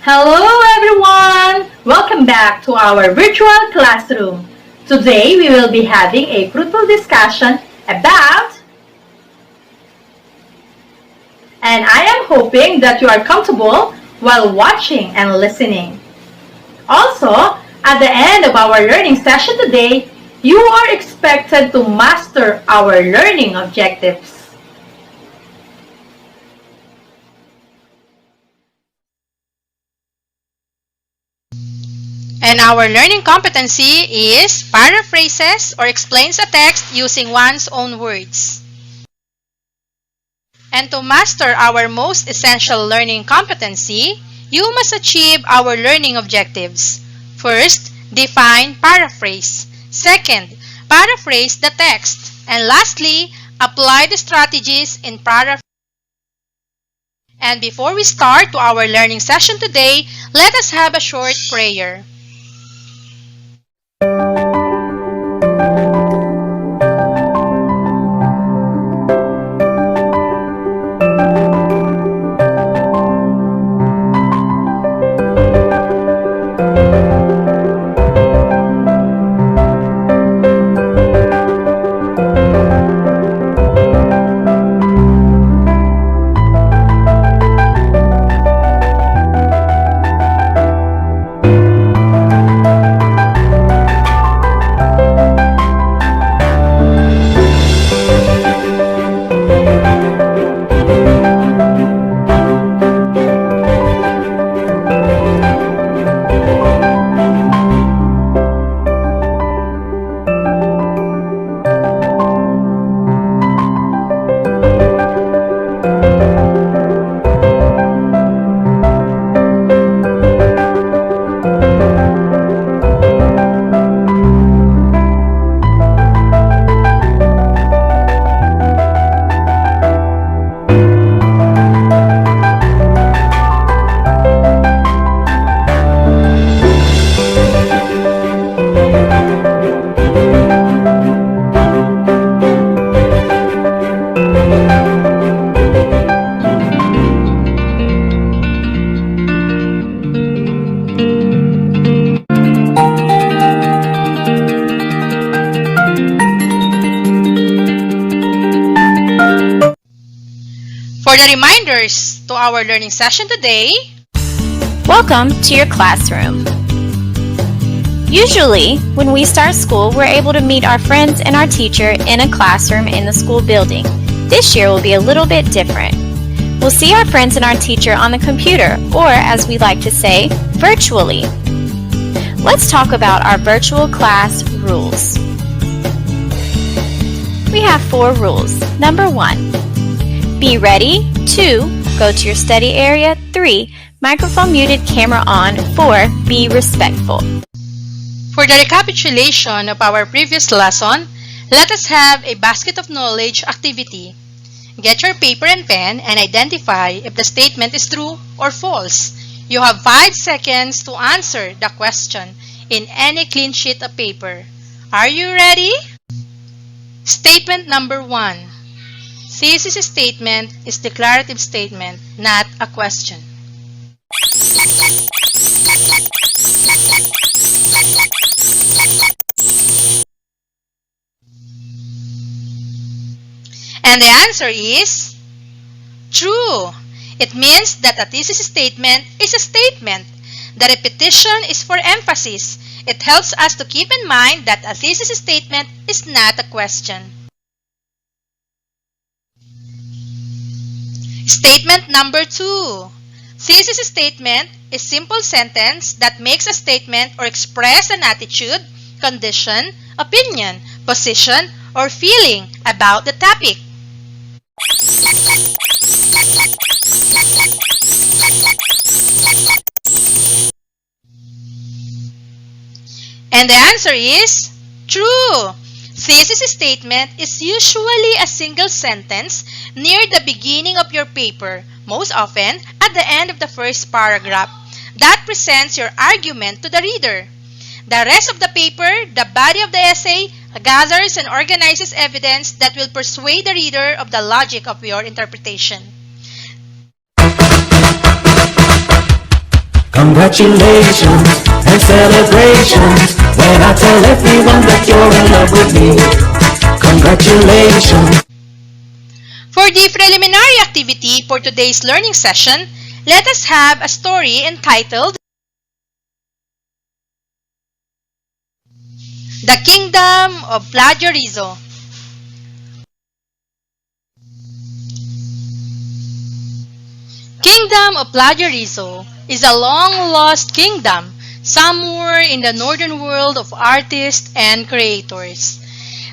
Hello everyone! Welcome back to our virtual classroom. Today we will be having a fruitful discussion about, and I am hoping that you are comfortable while watching and listening. Also, at the end of our learning session today, you are expected to master our learning objectives. And our learning competency is paraphrases or explains a text using one's own words. And to master our most essential learning competency, you must achieve our learning objectives. First, define paraphrase. Second, paraphrase the text. And lastly, apply the strategies in paraphrase. And before we start to our learning session today, let us have a short prayer. For the reminders to our learning session today, welcome to your classroom. Usually, when we start school, we're able to meet our friends and our teacher in a classroom in the school building. This year will be a little bit different. We'll see our friends and our teacher on the computer, or as we like to say, virtually. Let's talk about our virtual class rules. We have 4 rules. Number 1. Be ready. 2. Go to your study area. 3. Microphone muted, camera on. 4. Be respectful. for the recapitulation of our previous lesson, let us have a basket of knowledge activity. Get your paper and pen and identify if the statement is true or false. You have 5 seconds to answer the question in any clean sheet of paper. Are you ready? Statement number 1. Thesis statement is declarative statement, not a question. And the answer is true. It means that a thesis statement is a statement. The repetition is for emphasis. It helps us to keep in mind that a thesis statement is not a question. Statement number 2. Thesis statement is simple sentence that makes a statement or express an attitude, condition, opinion, position, or feeling about the topic. And the answer is true. Thesis statement is usually a single sentence near the beginning of your paper, most often at the end of the first paragraph, that presents your argument to the reader. The rest of the paper, the body of the essay, gathers and organizes evidence that will persuade the reader of the logic of your interpretation. Congratulations and celebrations when I tell everyone that you're in love with me. Congratulations. For the preliminary activity for today's learning session, let us have a story entitled The Kingdom of Plagiarism. Kingdom of Plagiarism is a long-lost kingdom somewhere in the northern world of artists and creators.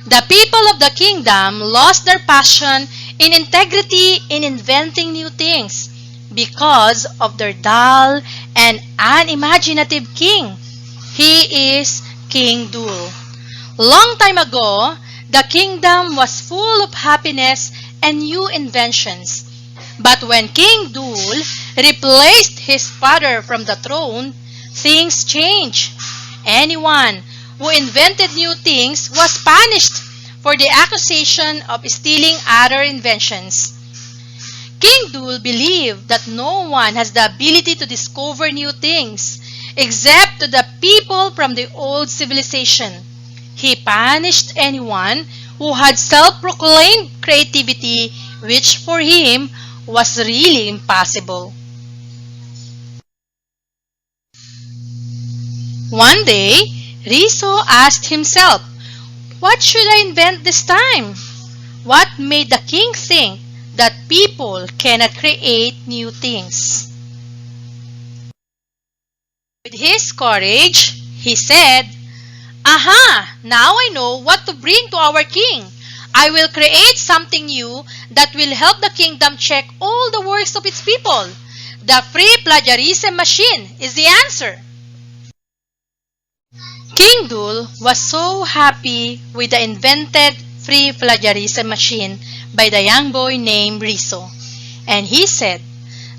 The people of the kingdom lost their passion in integrity in inventing new things because of their dull and unimaginative king. He is King Dul. Long time ago, the kingdom was full of happiness and new inventions. But when King Dul replaced his father from the throne, things changed. Anyone who invented new things was punished for the accusation of stealing other inventions. King Dul believed that no one has the ability to discover new things except to the people from the old civilization. He punished anyone who had self-proclaimed creativity, which for him was really impossible. One day, Rizzo asked himself, "What should I invent this time?" What made the king think that people cannot create new things? With his courage, he said, "Aha! Now I know what to bring to our king. I will create something new that will help the kingdom check all the works of its people. The free plagiarism machine is the answer." King Dul was so happy with the invented free plagiarism machine by the young boy named Rizzo. And he said,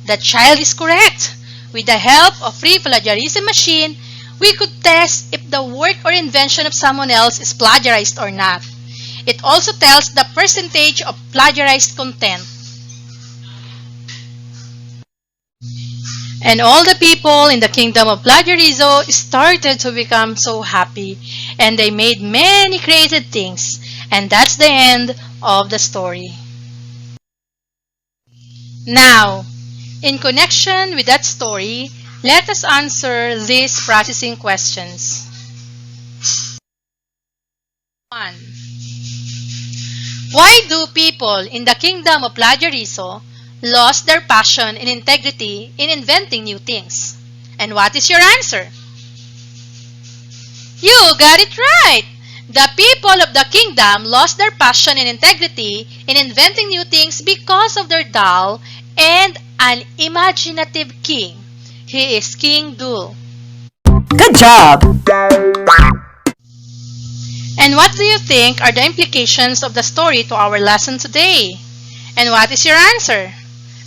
"The child is correct. With the help of free plagiarism machine, we could test if the work or invention of someone else is plagiarized or not. It also tells the percentage of plagiarized content." And all the people in the kingdom of plagiarism started to become so happy, and they made many creative things. And that's the end of the story. Now, in connection with that story, let us answer these processing questions. 1. Why do people in the kingdom of plagiarism lost their passion and integrity in inventing new things? And what is your answer? You got it right! The people of the kingdom lost their passion and integrity in inventing new things because of their dull and unimaginative king. He is King Dul. Good job! And what do you think are the implications of the story to our lesson today? And what is your answer?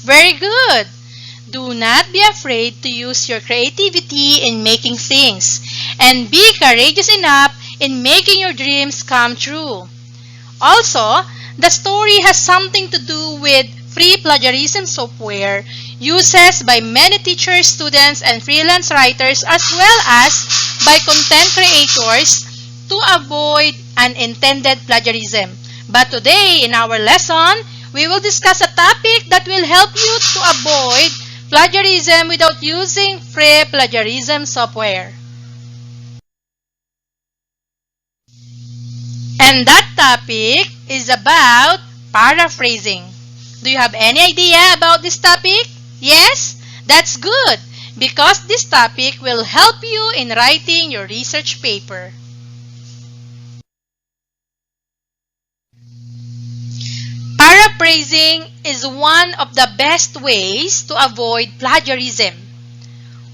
Very good! Do not be afraid to use your creativity in making things, and be courageous enough in making your dreams come true. Also, the story has something to do with free plagiarism software uses by many teachers, students, and freelance writers, as well as by content creators to avoid unintended plagiarism. But today, in our lesson, we will discuss a topic that will help you to avoid plagiarism without using free plagiarism software. And that topic is about paraphrasing. Do you have any idea about this topic? Yes? That's good, because this topic will help you in writing your research paper. Paraphrasing is one of the best ways to avoid plagiarism,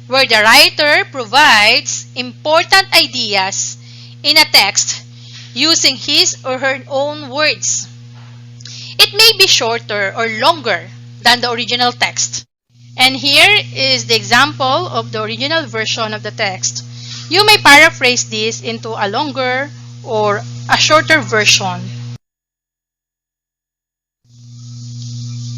where the writer provides important ideas in a text using his or her own words. It may be shorter or longer than the original text. And here is the example of the original version of the text. You may paraphrase this into a longer or a shorter version.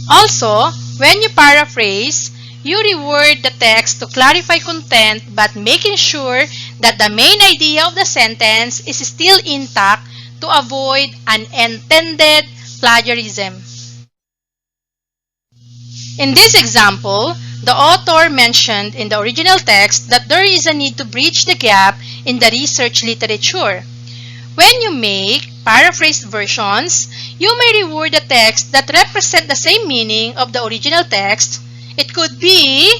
Also, when you paraphrase, you reword the text to clarify content but making sure that the main idea of the sentence is still intact to avoid unintended plagiarism. In this example, the author mentioned in the original text that there is a need to bridge the gap in the research literature. When you make paraphrased versions, you may reword the text that represent the same meaning of the original text. It could be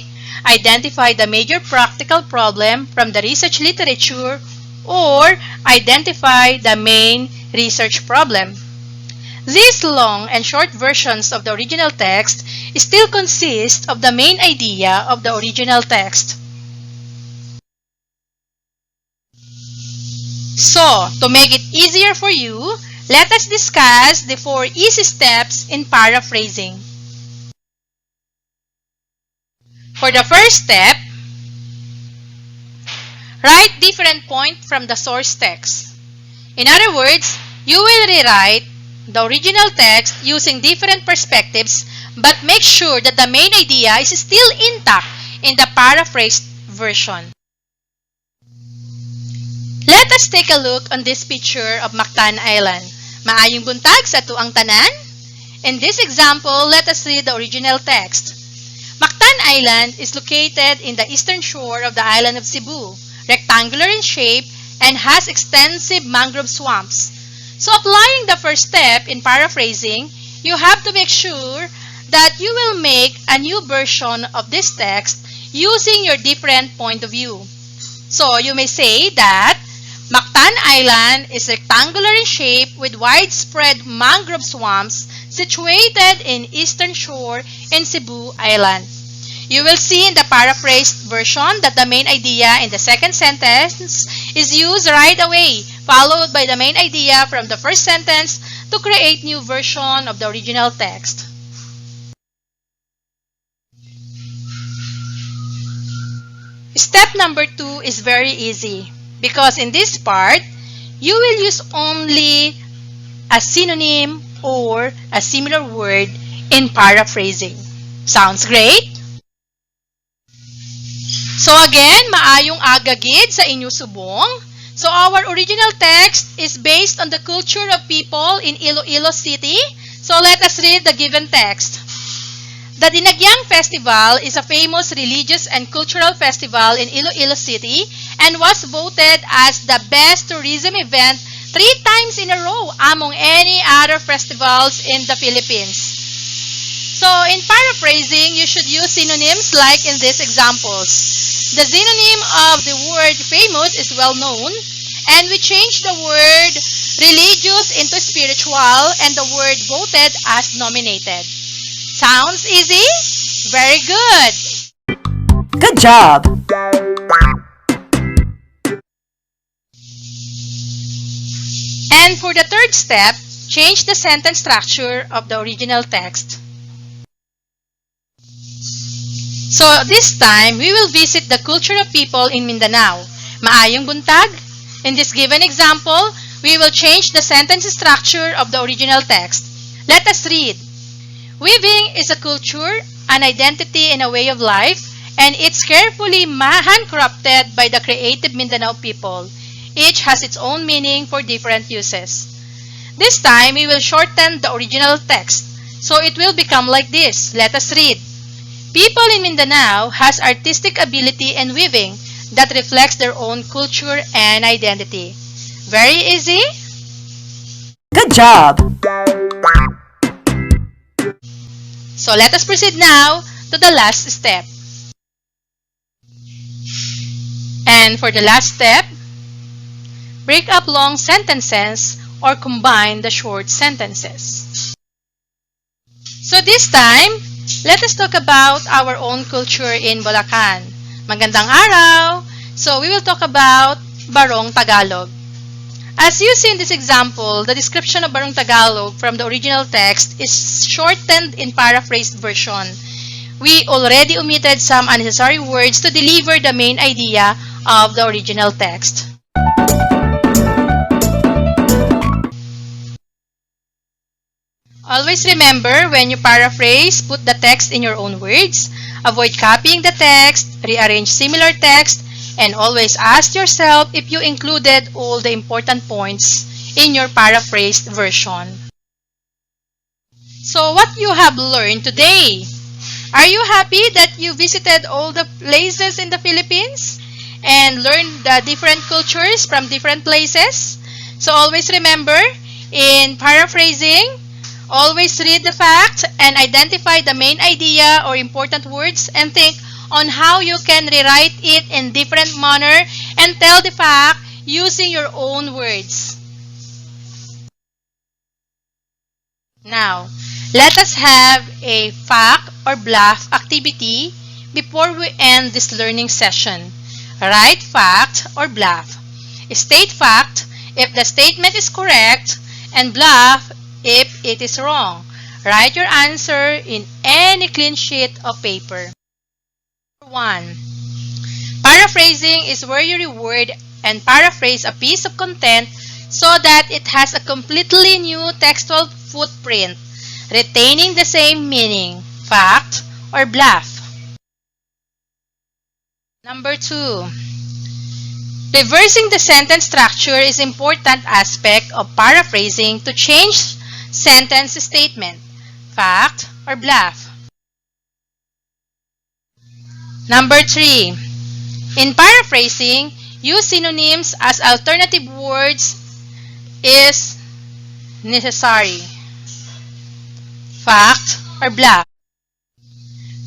identify the major practical problem from the research literature or identify the main research problem. These long and short versions of the original text still consist of the main idea of the original text. So, to make it easier for you, let us discuss the 4 easy steps in paraphrasing. For the first step, write different point from the source text. In other words, you will rewrite the original text using different perspectives but make sure that the main idea is still intact in the paraphrased version. Let us take a look on this picture of Mactan Island. Maayong buntag sa tuang tanan? In this example, let us read the original text. Mactan Island is located in the eastern shore of the island of Cebu, rectangular in shape, and has extensive mangrove swamps. So applying the first step in paraphrasing, you have to make sure that you will make a new version of this text using your different point of view. So you may say that Mactan Island is rectangular in shape with widespread mangrove swamps situated in eastern shore in Cebu Island. You will see in the paraphrased version that the main idea in the second sentence is used right away, followed by the main idea from the first sentence to create new version of the original text. Step number 2 is very easy because in this part, you will use only a synonym or a similar word in paraphrasing. Sounds great? So again, maayong agagid sa inyo subong. So our original text is based on the culture of people in Iloilo City. So let us read the given text. The Dinagyang Festival is a famous religious and cultural festival in Iloilo City and was voted as the best tourism event 3 times in a row among any other festivals in the Philippines. So in paraphrasing, you should use synonyms like in these examples. The synonym of the word famous is well known, and we change the word religious into spiritual and the word voted as nominated. Sounds easy? Very good! Good job! And for the third step, change the sentence structure of the original text. So this time, we will visit the culture of people in Mindanao. Maayong buntag? In this given example, we will change the sentence structure of the original text. Let us read. Weaving is a culture, an identity, and a way of life, and it's carefully handcrafted by the creative Mindanao people. Each has its own meaning for different uses. This time, we will shorten the original text, so it will become like this. Let us read. People in Mindanao has artistic ability in weaving that reflects their own culture and identity. Very easy? Good job! So let us proceed now to the last step. And for the last step, break up long sentences or combine the short sentences. So this time, let us talk about our own culture in Bulacan. Magandang araw! So we will talk about Barong Tagalog. As you see in this example, the description of Barong Tagalog from the original text is shortened in paraphrased version. We already omitted some unnecessary words to deliver the main idea of the original text. Always remember, when you paraphrase, put the text in your own words. Avoid copying the text, rearrange similar text, and always ask yourself if you included all the important points in your paraphrased version. So what you have learned today? Are you happy that you visited all the places in the Philippines and learned the different cultures from different places? So always remember, in paraphrasing, always read the fact and identify the main idea or important words and think on how you can rewrite it in different manner and tell the fact using your own words. Now, let us have a fact or bluff activity before we end this learning session. Write fact or bluff. State fact if the statement is correct and bluff if it is wrong. Write your answer in any clean sheet of paper. 1. Paraphrasing is where you reword and paraphrase a piece of content so that it has a completely new textual footprint, retaining the same meaning, fact, or bluff. Number 2. Reversing the sentence structure is an important aspect of paraphrasing to change sentence statement, fact, or bluff. Number 3. In paraphrasing, use synonyms as alternative words is necessary, fact, or bluff.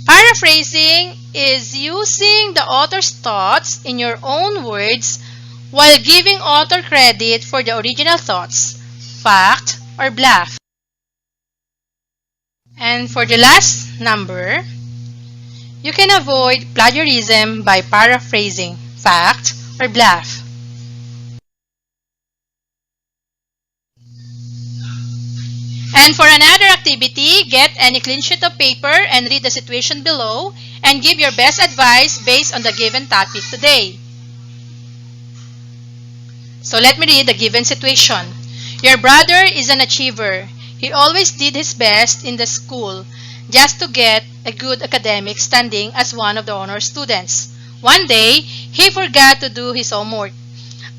Paraphrasing is using the author's thoughts in your own words while giving author credit for the original thoughts, fact, or bluff. And for the last number, you can avoid plagiarism by paraphrasing, fact, or bluff. And for another activity, get any clean sheet of paper and read the situation below and give your best advice based on the given topic today. So let me read the given situation. Your brother is an achiever. He always did his best in the school just to get a good academic standing as one of the honor students. One day, he forgot to do his homework.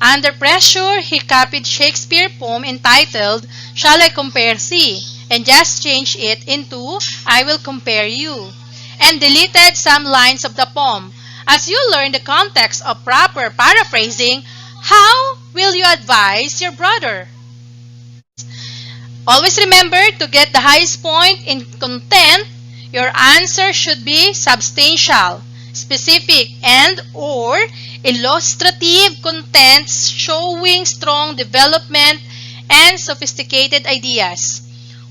Under pressure, he copied Shakespeare's poem entitled, "Shall I Compare Thee?" and just changed it into, "I Will Compare You," and deleted some lines of the poem. As you learn the context of proper paraphrasing, how will you advise your brother? Always remember to get the highest point in content. Your answer should be substantial, specific, and or illustrative contents showing strong development and sophisticated ideas.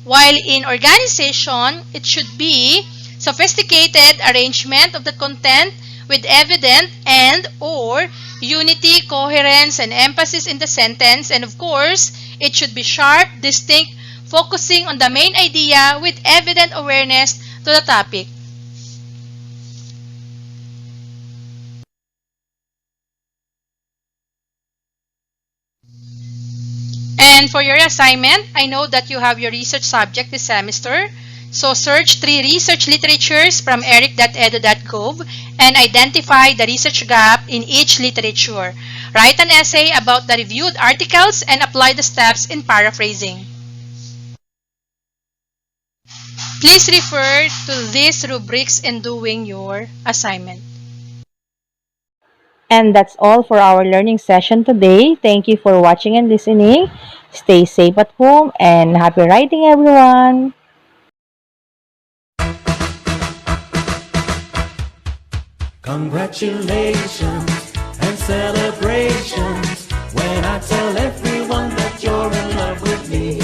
While in organization, it should be sophisticated arrangement of the content with evident and or unity, coherence, and emphasis in the sentence. And of course, it should be sharp, distinct, focusing on the main idea with evident awareness to the topic. And for your assignment, I know that you have your research subject this semester. So search 3 research literatures from eric.edu.gov and identify the research gap in each literature. Write an essay about the reviewed articles and apply the steps in paraphrasing. Please refer to these rubrics in doing your assignment. And that's all for our learning session today. Thank you for watching and listening. Stay safe at home and happy writing, everyone! Congratulations and celebrations when I tell everyone that you're in love with me.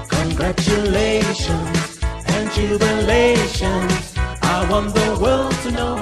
Congratulations and jubilations, I want the world to know